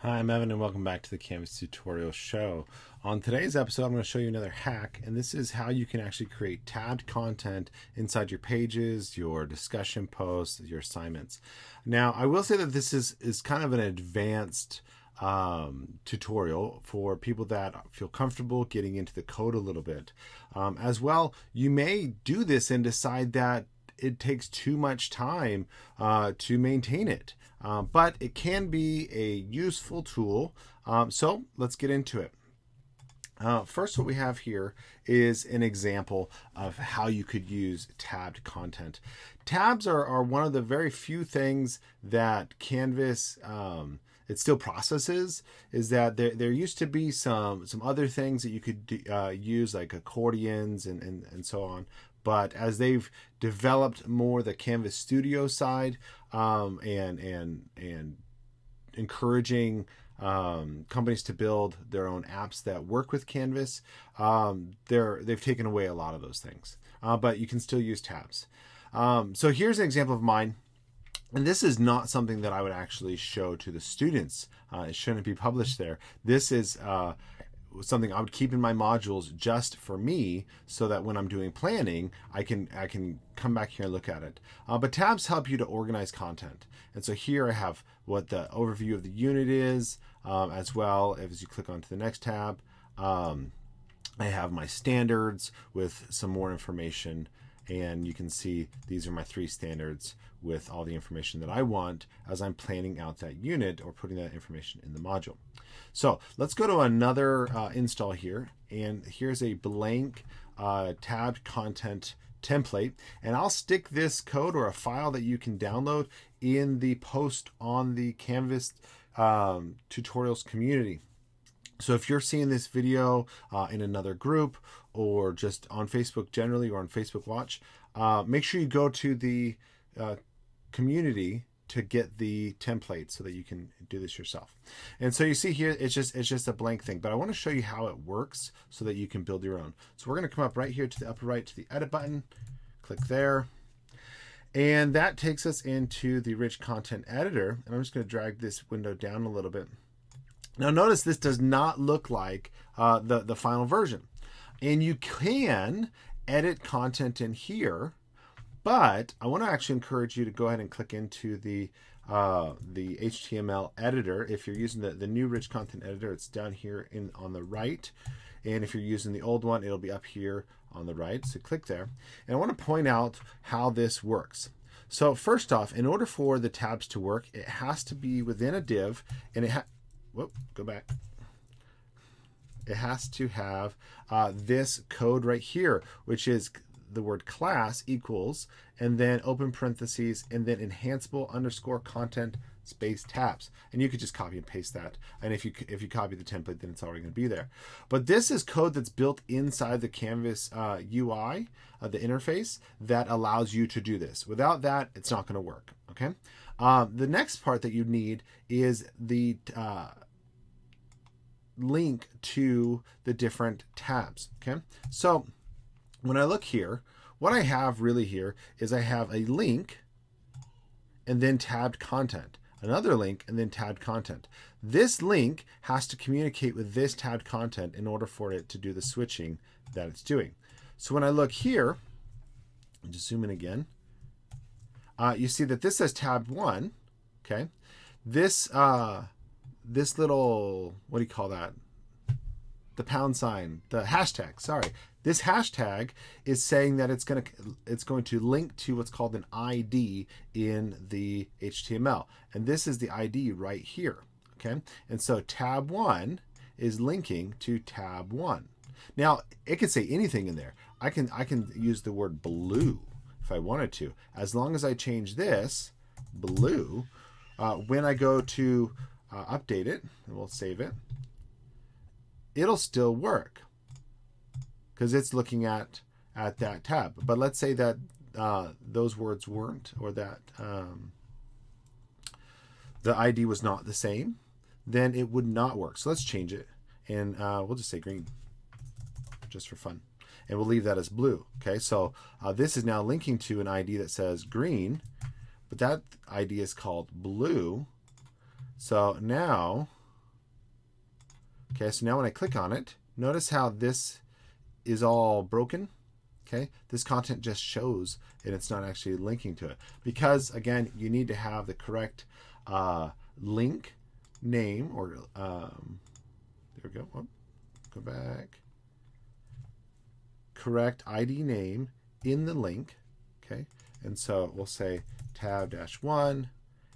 Hi, I'm Evan and welcome back to the Canvas Tutorial Show. On today's episode, I'm going to show you another hack, and this is how you can actually create tabbed content inside your pages, your discussion posts, your assignments. Now, I will say that this is kind of an advanced tutorial for people that feel comfortable getting into the code a little bit. As well, you may do this and decide that it takes too much time to maintain it. But it can be a useful tool. So let's get into it. First, what we have here is an example of how you could use tabbed content. Tabs are one of the very few things that Canvas it still processes. Is that there used to be some other things that you could use, like accordions and so on. But as they've developed more the Canvas Studio side and encouraging companies to build their own apps that work with Canvas, they've taken away a lot of those things. But you can still use tabs. So here's an example of mine. And this is not something that I would actually show to the students. It shouldn't be published there. This is something I would keep in my modules just for me, so that when I'm doing planning, I can come back here and look at it. But tabs help you to organize content. And so here I have what the overview of the unit is, as well as you click onto the next tab. I have my standards with some more information, and you can see these are my 3 standards with all the information that I want as I'm planning out that unit or putting that information in the module. So let's go to another install here, and here's a blank tabbed content template, and I'll stick this code or a file that you can download in the post on the Canvas tutorials community. So if you're seeing this video in another group or just on Facebook generally or on Facebook Watch, make sure you go to the community to get the template so that you can do this yourself. And so you see here, it's just a blank thing, but I want to show you how it works so that you can build your own. So we're going to come up right here to the upper right to the edit button, click there. And that takes us into the rich content editor. And I'm just going to drag this window down a little bit. Now notice this does not look like the final version. And you can edit content in here, but I want to actually encourage you to go ahead and click into the HTML editor. If you're using the new rich content editor, it's down here on the right. And if you're using the old one, it'll be up here on the right. So click there. And I want to point out how this works. So first off, in order for the tabs to work, it has to be within a div, and go back. It has to have this code right here, which is the word class equals, and then open parentheses, and then enhanceable underscore content space tabs. And you could just copy and paste that. And if you copy the template, then it's already going to be there. But this is code that's built inside the Canvas UI, the interface, that allows you to do this. Without that, it's not going to work. Okay. The next part that you need is the link to the different tabs. Okay. So when I look here, what I have really here is I have a link and then tabbed content, another link and then tabbed content. This link has to communicate with this tabbed content in order for it to do the switching that it's doing. So when I look here, I'll just zoom in again, you see that this says tab 1. Okay. This little, what do you call that? The pound sign, the hashtag, sorry. This hashtag is saying that it's going to link to what's called an ID in the HTML. And this is the ID right here. Okay. And so tab 1 is linking to tab 1. Now it could say anything in there. I can use the word blue if I wanted to. As long as I change this blue, when I go to update it, and we'll save it, it'll still work because it's looking at that tab. But let's say that those words weren't, or that the ID was not the same, then it would not work. So let's change it, and we'll just say green just for fun, and we'll leave that as blue. Okay, so this is now linking to an ID that says green, but that ID is called blue. So now Okay, so now when I click on it, notice how this is all broken. Okay, this content just shows and it's not actually linking to it because, again, you need to have the correct link name or there we go. Whoop, go back. Correct ID name in the link. Okay, and so we'll say tab-1,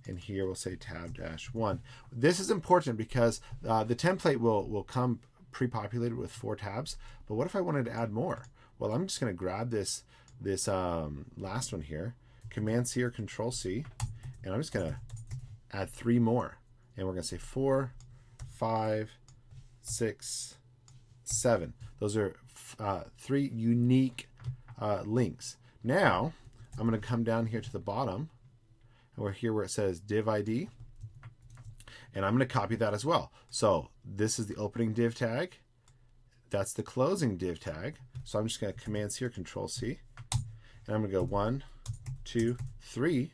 and here we'll say tab-1. This is important because the template will come pre-populated with 4 tabs. But what if I wanted to add more? Well, I'm just going to grab this last one here, Command-C or Control-C, and I'm just going to add 3 more. And we're going to say 4, 5, 6, 7. Those are 3 unique links. Now, I'm going to come down here to the bottom, and we're here where it says div ID, and I'm going to copy that as well. So this is the opening div tag. That's the closing div tag. So I'm just going to Command-C or Control-C, and I'm going to go 1, 2, 3,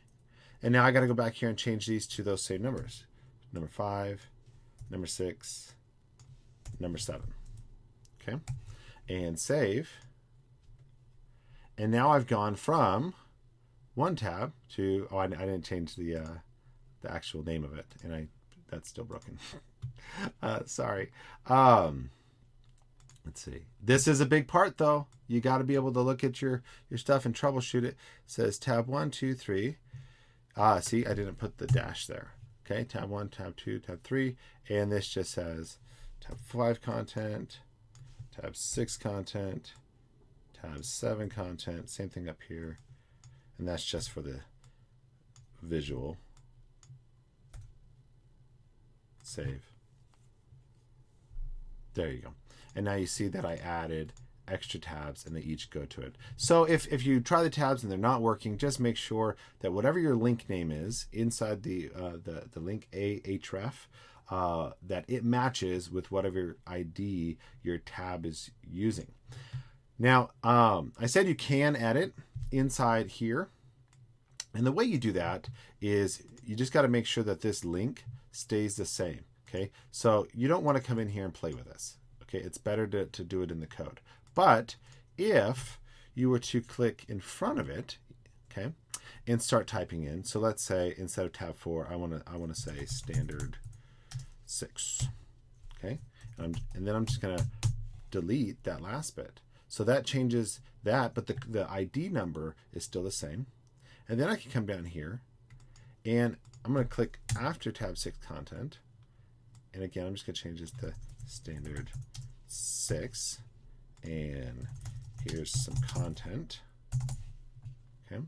and now I got to go back here and change these to those same numbers. Number 5, number 6, number 7. Okay, and save. And now I've gone from 1 tab to, I didn't change the actual name of it, and that's still broken. Sorry. Let's see. This is a big part, though. You got to be able to look at your stuff and troubleshoot it. It says tab 1, 2, 3. See, I didn't put the dash there. Okay, tab 1, tab 2, tab 3, and this just says tab 5 content, tab 6 content, tab 7 content. Same thing up here, and that's just for the visual. Save. There you go. And now you see that I added extra tabs and they each go to it. So if you try the tabs and they're not working, just make sure that whatever your link name is inside the link ahref, that it matches with whatever ID your tab is using. Now, I said you can edit inside here. And the way you do that is you just got to make sure that this link stays the same. Okay, so you don't want to come in here and play with this. Okay, it's better to do it in the code. But if you were to click in front of it, okay, and start typing in, so let's say instead of tab 4, I want to say standard 6. Okay, and then I'm just going to delete that last bit. So that changes that, but the ID number is still the same. And then I can come down here, and I'm going to click after tab 6 content. And again, I'm just going to change this to standard 6. And here's some content. Okay.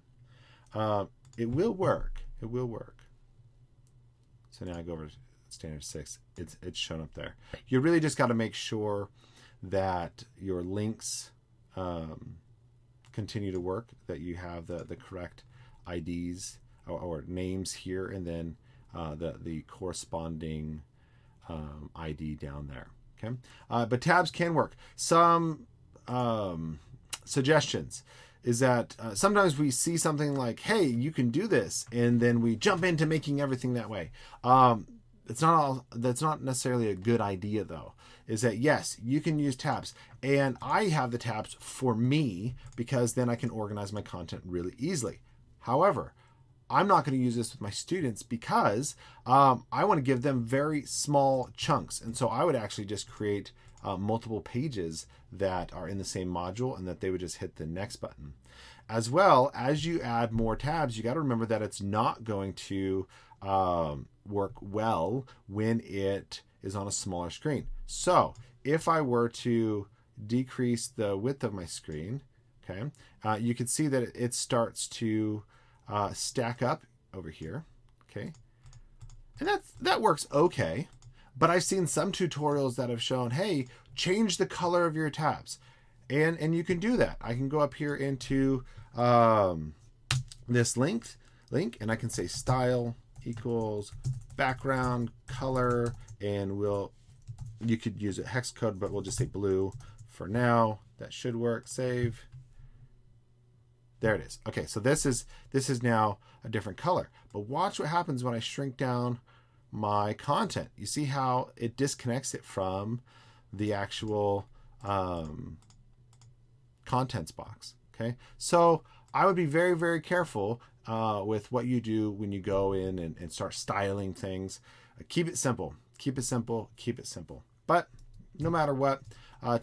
It will work. It will work. So now I go over to standard 6. It's shown up there. You really just got to make sure that your links continue to work, that you have the correct IDs or names here, and then the corresponding ID down there. Okay, but tabs can work. Some suggestions is that sometimes we see something like, hey, you can do this, and then we jump into making everything that way. That's not necessarily a good idea, though. Is that, yes, you can use tabs, and I have the tabs for me because then I can organize my content really easily. However, I'm not going to use this with my students because I want to give them very small chunks. And so I would actually just create multiple pages that are in the same module, and that they would just hit the next button. As well, as you add more tabs, you got to remember that it's not going to work well when it is on a smaller screen. So if I were to decrease the width of my screen, okay, you can see that it starts to stack up over here, okay, and that works okay. But I've seen some tutorials that have shown, hey, change the color of your tabs, and you can do that. I can go up here into this link, and I can say style equals background color, and you could use a hex code, but we'll just say blue for now. That should work. Save. There it is. Okay, so this is now a different color. But watch what happens when I shrink down my content. You see how it disconnects it from the actual contents box. Okay, so I would be very, very careful with what you do when you go in and start styling things. Keep it simple. Keep it simple. Keep it simple. But no matter what,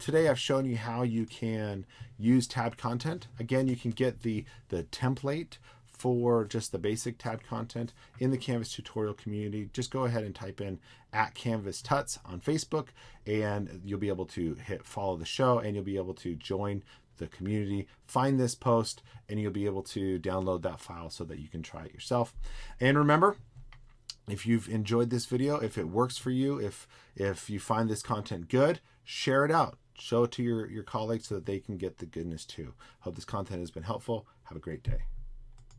today I've shown you how you can use tabbed content. Again, you can get the template for just the basic tabbed content in the Canvas tutorial community. Just go ahead and type in @CanvasTuts on Facebook, and you'll be able to hit follow the show, and you'll be able to join the community, find this post, and you'll be able to download that file so that you can try it yourself. And remember, if you've enjoyed this video, if it works for you, if you find this content good, share it out. Show it to your colleagues so that they can get the goodness too. Hope this content has been helpful. Have a great day.